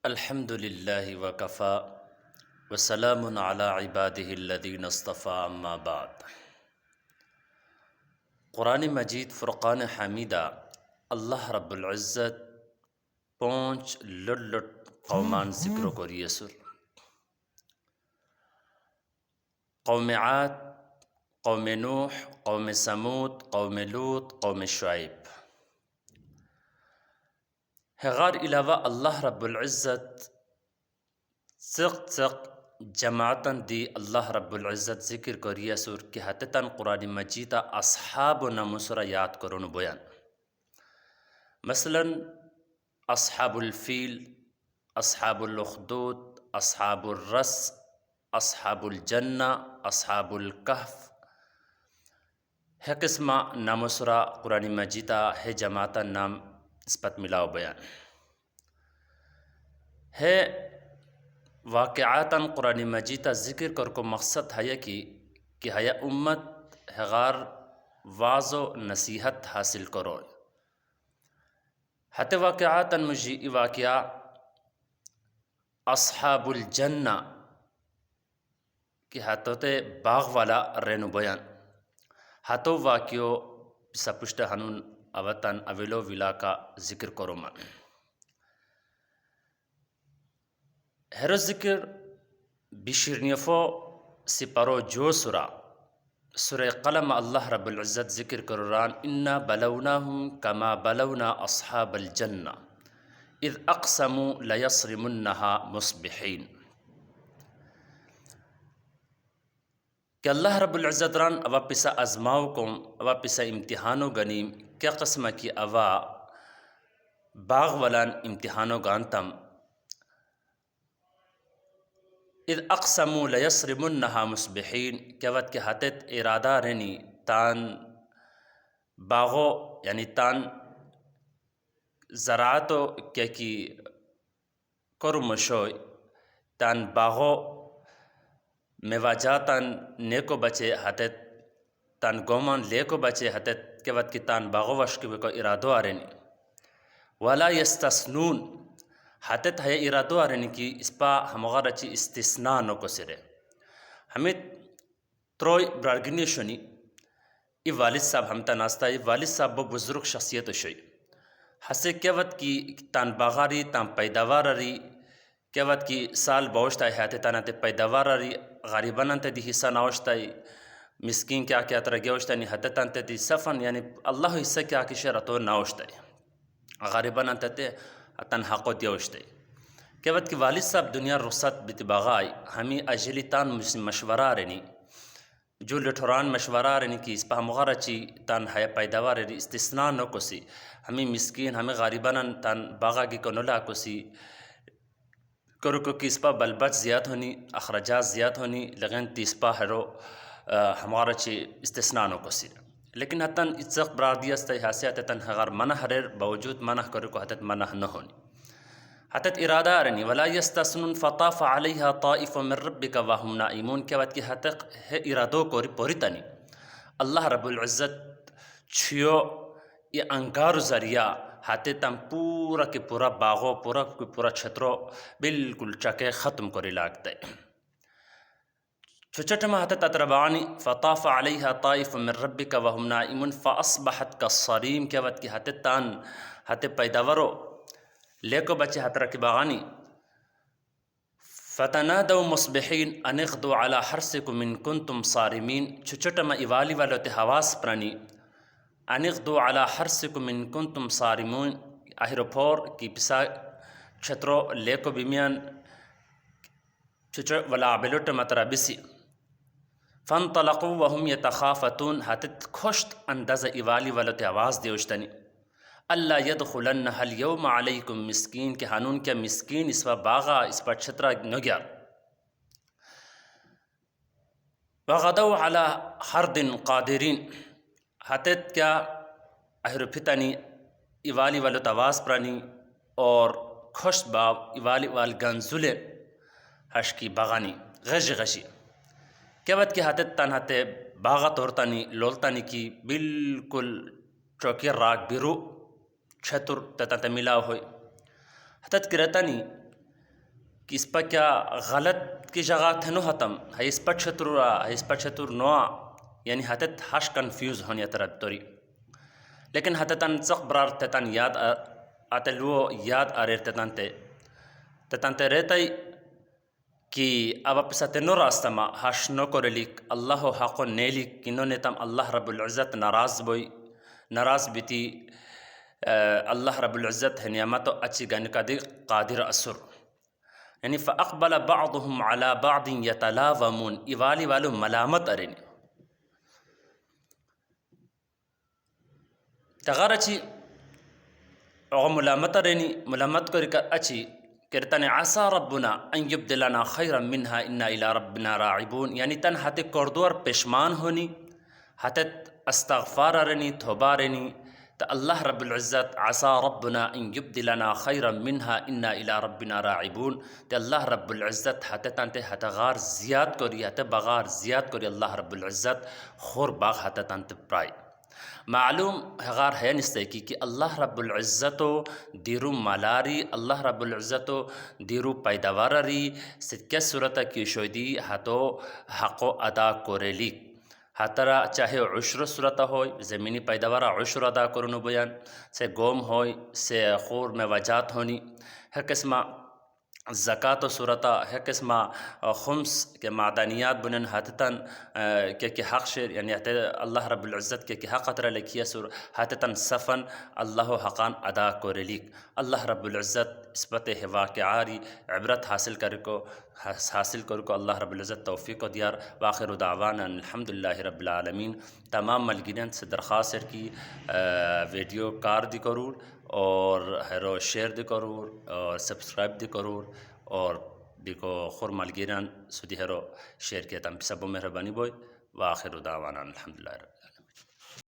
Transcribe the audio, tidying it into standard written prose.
الحمد للہ وکفا وسلام علی عبادہ الذین اصطفیٰ اما بعد۔ قرآن مجید فرقان حمیدہ اللہ رب العزت پونچ لٹ قومان ذکر کوریسر قوم عاد، قوم نوح، قوم سمود، قوم لوط، قوم شعیب۔ ہغار علاوہ اللہ رب العزت څق جماعتاً دی اللہ رب العزت ذکر کوریسر کہ حتتاً قرآن مجیدہ اصحاب نمسرہ یاد کرون بیان۔ مثلاً اصحاب الفیل، اصحاب الاخدود، اصحاب الرس، اصحاب الجنہ، اصحاب الکہف۔ ہے قسمہ نامسرہ قرآن مجیدہ ہے جماعتاً نام نسبت ملاو بیان ہے واقعاتاً قرآن مجیدہ ذکر کر کو مقصد ہے کہ ہے امت ہغار واض و نصیحت حاصل کرو۔ ہتے واقعاتاً مجھے واقعہ اصحاب الجنہ کہ ہتوتے باغ والا رینو بیان ہتو واقعو سپشت ہنون اوتاً اویلو ولا کا ذکر کرو من۔ ہیرو ذکر بشیرنیفو سپرو جو سورہ قلم اللہ رب العزت ذکر کروران انا بلوناہم کما بلونا اصحاب الجنہ اذ اقسموا لیصرمنہا مصبحین۔ کہ اللہ رب العزت ران اوا پسا ازماؤ کم اوا پسا امتحانو گنیم کیا قسمہ کی اوا باغ ولان امتحانو گانتم اذ اقسموا لیصرمنہا مصبحین کہ وقت کے حتت ارادہ رنی تان باغو یعنی تان زراعتو کیا کی کرمشوی تان باغو مواجاتاً نیکو بچے حتت تان گومان لیکو بچے حتت کہ وقت کی تان باغو وشکی بکو ارادو آرنی ولا یستثنون حتت ہے ارادو آرنی کی اسپا ہمغا رچی استثناء نکو سرے ہمیں تروئی برارگنی شنی ای والد صاحب ہمتا ناستا ای والد صاحب بزرگ شخصیت شوی ہسے کیا وقت کی تان باغاری تان پیداواری کیا وقت کی سال باوشتا ہے حیات تانات پیداواری غریبان تے دی حصہ ناوشتا ہے مسکین کیا کیا ترگیوشتا ہے حتتان تے دی صفن یعنی اللہ حصہ کیا کشی رتو ناوشتا ہے غریبان تے تن حقو دیوشتا ہے کہ وقت کی والد صاحب دنیا رخصت بتباغائی ہمیں اجلی تان مشورہ رنی جو لٹھوران مشورہ رنی کی اس پا ہمغارہ چی تان ہے پیداوار رنی استثناء نو کسی ہمیں مسکین ہمیں غریبان تان باغا کی کنولا کسی کرو کی اس پا بلبت زیاد ہونی اخراجات زیاد ہونی لگن تی اس پا ہرو ہمارا چی استثناء نو کسی لیکن حتاً اتساق برار دیستا حاسیات تن ہغار منح رر باوجود منح کرو کو حتت منح نہ ہونی حتت ارادہ رنی ولا یستثنون فطاف علیہا طائف من ربک وهم نائمون کیا وقت کی حتق ہے ارادو کو پوریتنی اللہ رب العزت چھیو یہ انگار ذریعہ ہاتے تم پورا کے پورا باغو پورا چھترو بالکل چکے ختم کری لاگتے چھچٹما حتت اتربانی فطاف علیہا طائف من ربک وهم نائمون فاصبحت کالصریم کیا وقت کی حتت تان حتت پیداورو لیکو بچے حت رکی باغانی فتنادوا مصبحین ان اغدوا علی حرسکم ان کنتم صارمین چھچٹما ایوالی والو تے حواس پرانی ان اغدوا علی حرسکم ان کنتم صارمون آہرو پھور کی پسا چھترو لیکو بیمیان چھچو ولا بلوٹ مترا بسی فانطلقوا وهم یتخافتون حتت کھشت انداز ایوالی والو تے آواز دیوشتنی اللہ یدخلنہا اليوم علیکم مسکین کہ ہنون کیا مسکین اس پر باغا اس پر چھترا نگیار وغدوا علی حرد قادرین حتت کیا اہر پھتنی ایوالی والو تواز پرانی اور کھشت باو ایوالی وال گنزلے ہشکی باغانی غشی کیا وقت کی حتت تن حتے باغا تورتانی لولتانی کی بالکل چوکی راگ بیرو چھتر تتا ملاو ہوئی حتت کرتانی کہ اس پا کیا غلط کی جگہ تھے نو ہتم ہے اس پا چھترورا ہے اس پا چھتر نوا یعنی ہتت ہش کنفیوز ہونی ترد توری لیکن ہتتن زق برار تتن یاد اتلو یاد آریر تتن تے ریتائی کہ اب اپسات نو راستما ہش نو کورلیک اللہ حق نیلیک کنو نیتم اللہ رب العزت ناراض بیتی اللہ رب العزت ہے نعمت اچھی گن کا دی قادر اسر یعنی فاقبل بعضهم على بعض يتلاومون ایوالی والو ملامت ارینی تغار اچھی او ملامت ارینی ملامت کو رکر اچھی کرتن عسى ربنا ان يبدلنا خيرا منها انا الى ربنا راعبون یعنی تن ہتے کردور پشمان ہونی ہتت استغفار ارینی توبہ ارینی تو اللہ رب العزت عسى ربنا ان يبدلنا خيرا منها انا الى ربنا راعبون تو اللہ رب العزت ہتتن تے ہتغار زیاد کری ہتے بغار زیاد کری اللہ رب العزت خور باغ ہتتن تے پرائی معلوم ہغار ہے نستے کہ اللہ رب العزتو دیرو مالاری اللہ رب العزتو دیرو پیداوارری ستکہ صورت کی شویدی ہتو حقو ادا کوریلی ہترا چاہے عشر صورت ہوئی زمینی پیداوارا عشر ادا کرنو بیان سے گوم ہوئی سے خور میں وجات ہونی ہے قسمہ زکاة و صورتا ہے قسمہ خمس کے معدنیات بنن ہتتن کہ حق شیر یعنی اللہ رب العزت کے حق قطرہ لکھیا سور ہتتن صفن اللہ حقان ادا کورلیک اللہ رب العزت اسبت واقعاری عبرت حاصل کرکو اللہ رب العزت توفیق و دیار واخر دعوانا الحمدللہ رب العالمین تمام ملگینن سے درخواست کی ویڈیو کار دی کرور اور ہیرو شیئر دی کرور اور سبسکرائب دی کرور اور بیکو خور ملگیران سودی ہیرو شیئر کیا تم سبو مہربانی بوئی واخر دعوانا الحمدللہ رب العالمین